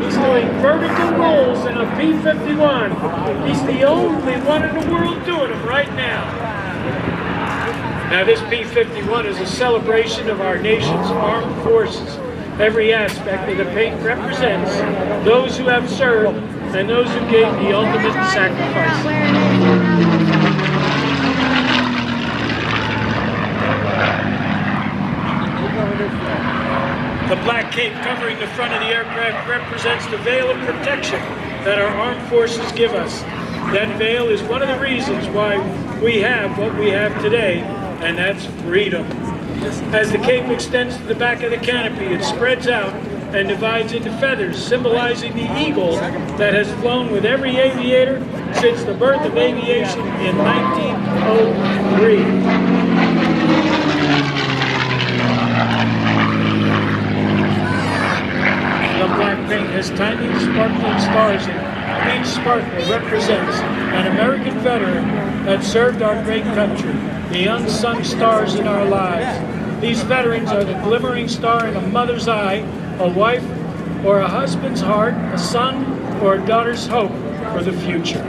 He's doing vertical rolls in a P-51. He's the only one in the world doing them right now. Now this P-51 is a celebration of our nation's armed forces. Every aspect of the paint represents those who have served and those who gave the ultimate sacrifice. The black cape covering the front of the aircraft represents the veil of protection that our armed forces give us. That veil is one of the reasons why we have what we have today, and that's freedom. As the cape extends to the back of the canopy, it spreads out and divides into feathers, symbolizing the eagle that has flown with every aviator since the birth of aviation in 1903. The black paint has tiny sparkling stars in it. Each sparkle represents an American veteran that served our great country, the unsung stars in our lives. These veterans are the glimmering star in a mother's eye, a wife or a husband's heart, a son or a daughter's hope for the future.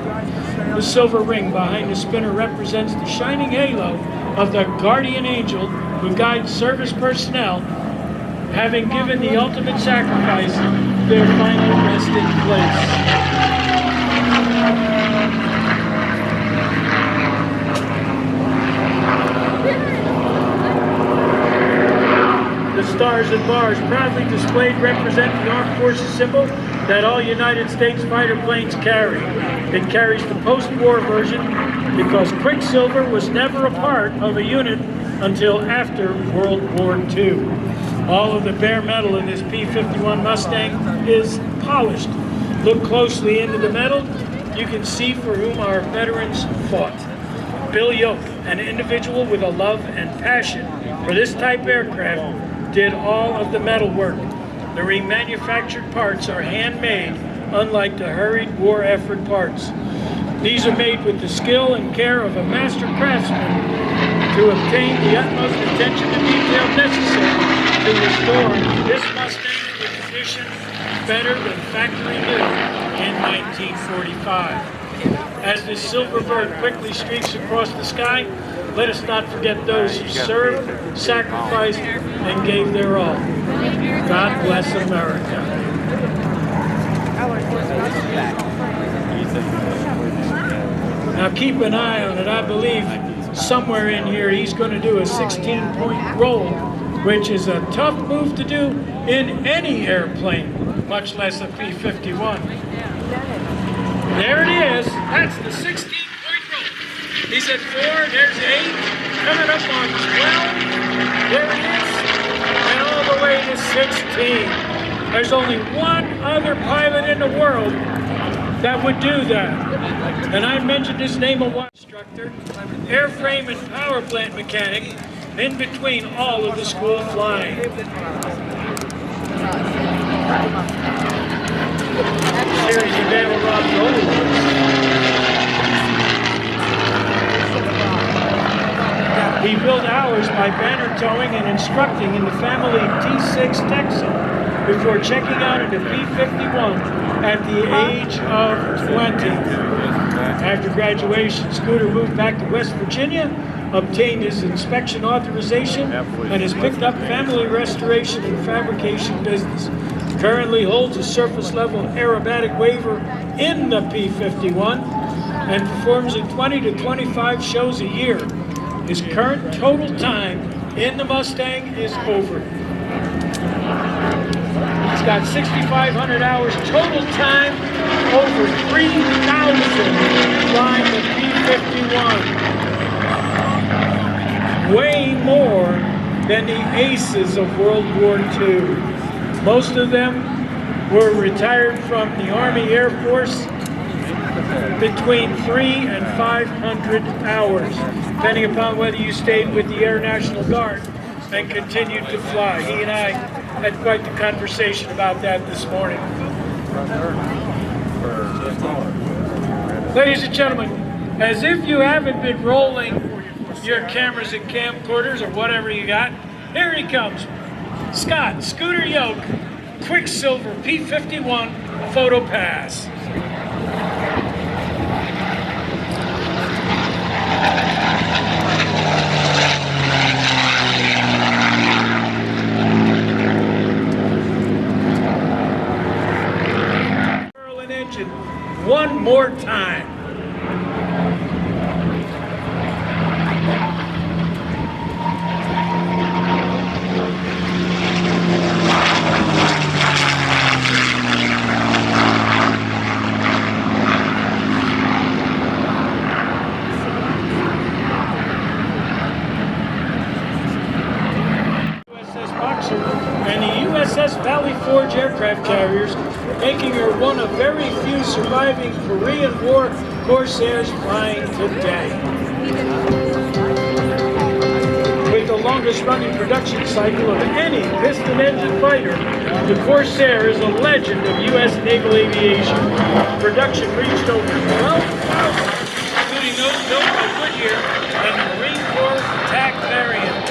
The silver ring behind the spinner represents the shining halo of the guardian angel who guides service personnel, having given the ultimate sacrifice, their final resting place. The stars and bars proudly displayed represent the Armed Forces symbol that all United States fighter planes carry. It carries the post-war version because Quicksilver was never a part of a unit until after World War II. All of the bare metal in this P-51 Mustang is polished. Look closely into the metal. You can see for whom our veterans fought. Bill Yoak, an individual with a love and passion for this type aircraft, did all of the metal work. The remanufactured parts are handmade, unlike the hurried war effort parts. These are made with the skill and care of a master craftsman to obtain the utmost attention to detail necessary to restore this Mustang to condition better than factory new in 1945. As this silver bird quickly streaks across the sky, let us not forget those who served, sacrificed, and gave their all. God bless America. Now keep an eye on it. I believe somewhere in here he's going to do a 16-point roll, which is a tough move to do in any airplane, much less a P-51. There it is. That's the 16-point roll. He's at 4, there's 8, coming up on 12, there it is, and all the way to 16. There's only one other pilot in the world that would do that. And I mentioned his name a while. Instructor, airframe and power plant mechanic, in between all of the school flying. Series of Dale Rob He built ours by banner towing and instructing in the family T6 Texan before checking out into P-51 at the age of 20. After graduation, Scooter moved back to West Virginia, obtained his inspection authorization, and has picked up family restoration and fabrication business. Currently holds a surface level aerobatic waiver in the P-51 and performs in 20 to 25 shows a year. His current total time in the Mustang is over. He's got 6,500 hours total time, over 3,000 flying the P-51. Way more than the aces of World War II. Most of them were retired from the Army Air Force between 300 and 500 hours, depending upon whether you stayed with the Air National Guard and continued to fly. He and I had quite the conversation about that this morning. Ladies and gentlemen, as if you haven't been rolling your cameras and camcorders or whatever you got, here he comes. Scooter Yoak, Quicksilver P-51 Photo Pass. An engine one more time. And the USS Valley Forge aircraft carriers, making her one of very few surviving Korean War Corsairs flying today. With the longest running production cycle of any piston engine fighter, the Corsair is a legend of U.S. naval aviation. Production reached over 12,000, including those built by Goodyear and the Marine Corps attack variant.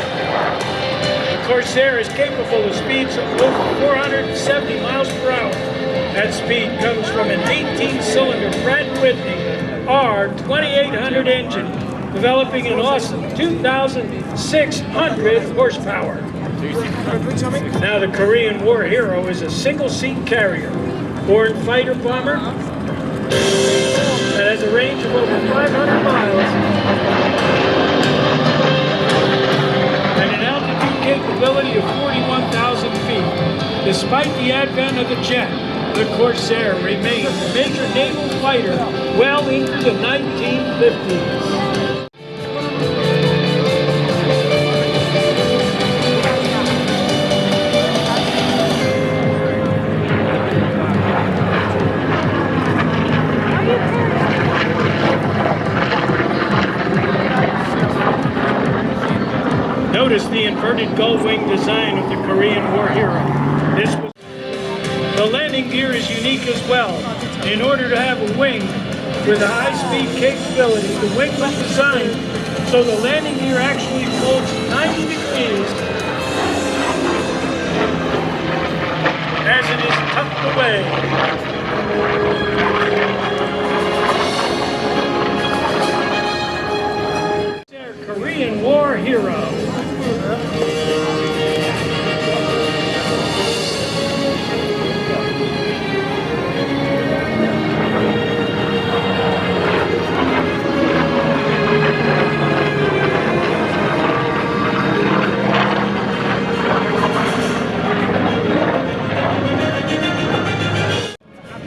Corsair is capable of speeds of over 470 miles per hour. That speed comes from an 18-cylinder Pratt & Whitney R2800 engine, developing an awesome 2,600 horsepower. Now the Korean War hero is a single-seat carrier, born fighter bomber, that has a range of over 500 miles. Capability of 41,000 feet. Despite the advent of the jet, the Corsair remained a major naval fighter well into the 1950s. Notice the inverted gull wing design of the Korean War hero. The landing gear is unique as well. In order to have a wing with a high-speed capability, the wing was designed so the landing gear actually folds 90 degrees as it is tucked away. Korean War hero.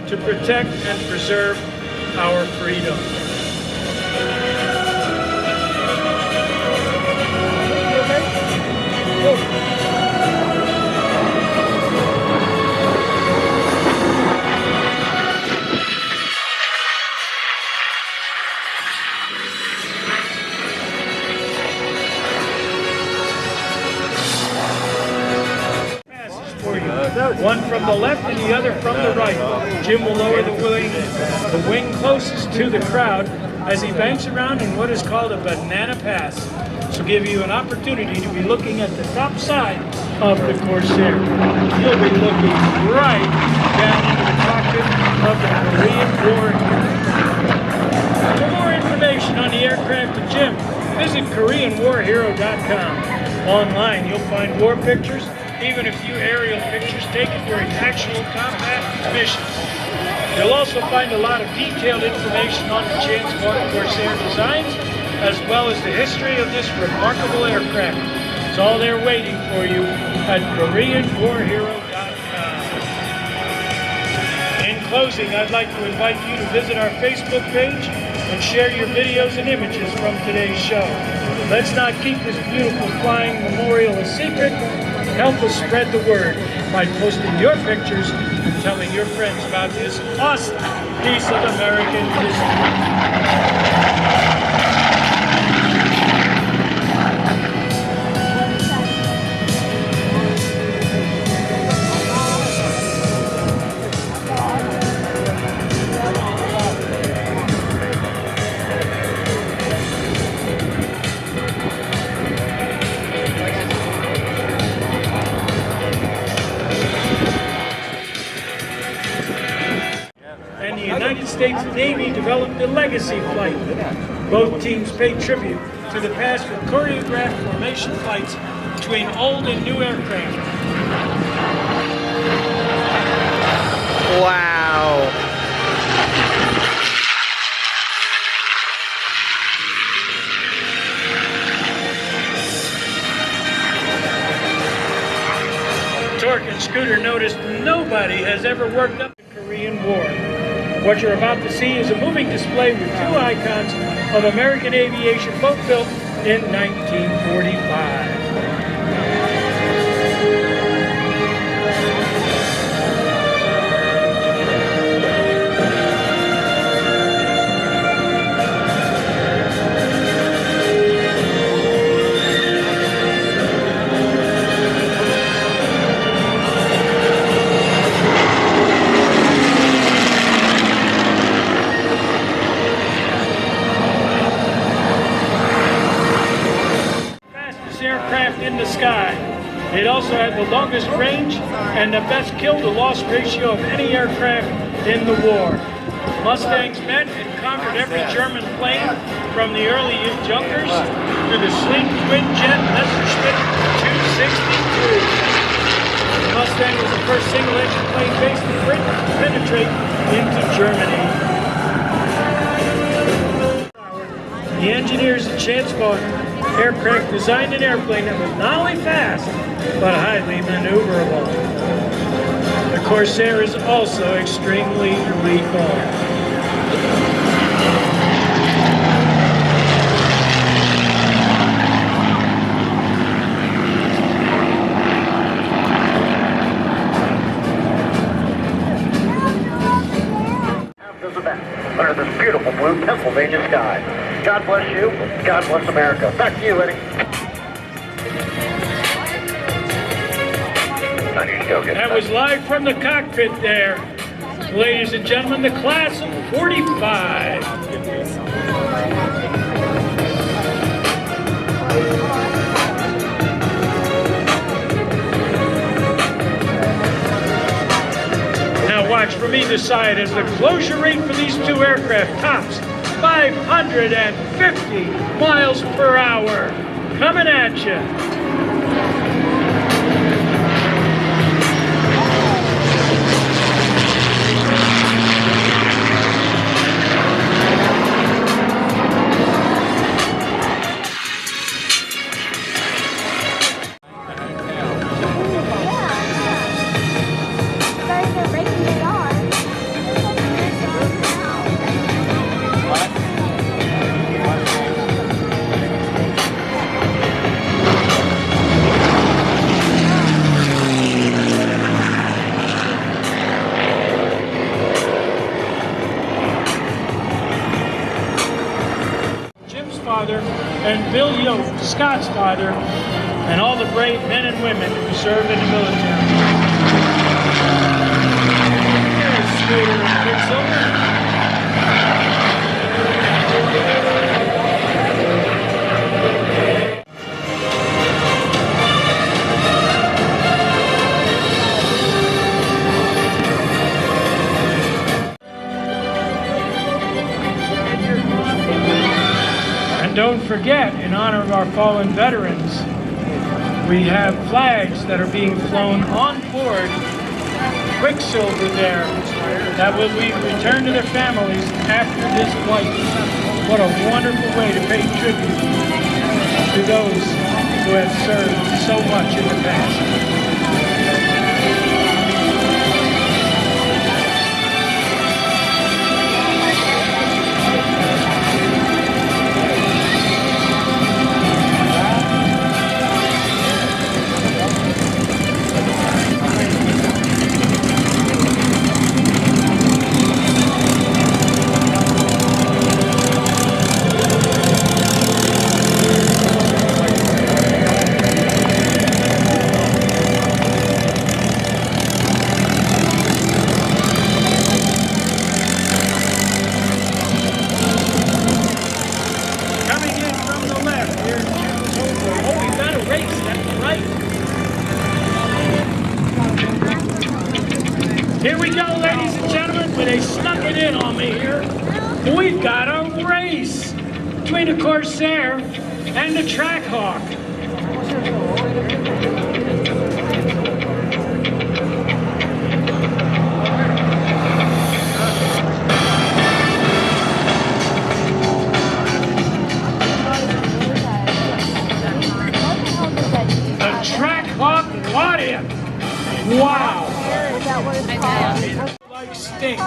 To protect and preserve our freedom. One from the left and the other from the right. Jim will lower the wing closest to the crowd as he banks around in what is called a banana pass. This will give you an opportunity to be looking at the top side of the Corsair. You'll be looking right down into the cockpit of the Korean War. For more information on the aircraft and Jim, visit KoreanWarHero.com. Online you'll find war pictures, even a few aerial pictures taken during actual combat missions. You'll also find a lot of detailed information on the Transport Corsair designs, as well as the history of this remarkable aircraft. It's all there waiting for you at KoreanWarHero.com. In closing, I'd like to invite you to visit our Facebook page and share your videos and images from today's show. Let's not keep this beautiful flying memorial a secret. Help us spread the word by posting your pictures and telling your friends about this awesome piece of American history. United States Navy developed the Legacy Flight. Both teams paid tribute to the past with choreographed formation flights between old and new aircraft. Wow. Tork and Scooter noticed nobody has ever worked up the Korean War. What you're about to see is a moving display with two icons of American aviation, both built in 1945. Aircraft in the sky. It also had the longest range and the best kill-to-loss ratio of any aircraft in the war. Mustangs met and conquered every German plane from the early Junkers to the sleek twin-jet Messerschmitt 262. The Mustang was the first single-engine plane based in Britain to penetrate into Germany. The engineers at Chance Vaughn Aircraft designed an airplane that was not only fast, but highly maneuverable. The Corsair is also extremely lethal. Under this beautiful blue Pennsylvania sky. God bless you. God bless America. Back to you, Eddie. That was live from the cockpit there. Ladies and gentlemen, the class of 45. Watch from either side as the closure rate for these two aircraft tops 550 miles per hour. Coming at you. And Bill Yoak, Scott's father, and all the brave men and women who serve in the military. Here's Scooter and Quicksilver. Don't forget, in honor of our fallen veterans, we have flags that are being flown on board Quicksilver there that will be returned to their families after this flight. What a wonderful way to pay tribute to those who have served so much in the past. and gentlemen, when they snuck it in on me here, we've got a race between the Corsair and the Trackhawk. The Trackhawk got him. Wow. Like Sting.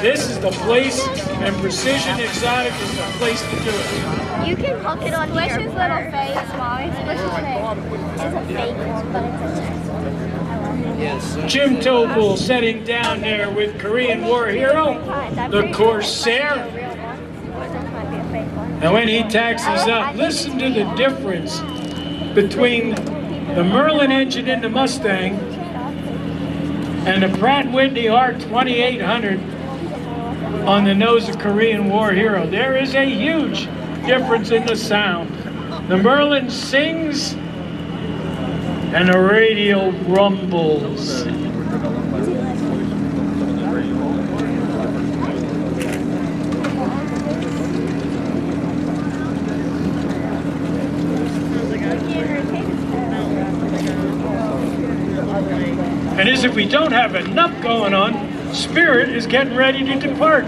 This is the place, and Precision Exotic is the place to do it. You can hook it on Squish's little face, Mommy. Squish's face is a fake one, but it's a nice one. I love it. Jim Tobul sitting down there with Korean War hero, the Corsair. And when he taxis up, listen to the difference between the Merlin engine in the Mustang and the Pratt & Whitney R2800 on the nose of Korean War hero. There is a huge difference in the sound. The Merlin sings and the radio rumbles. And as if we don't have enough going on, Spirit is getting ready to depart.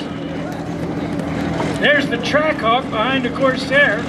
There's the Trackhawk behind the Corsair.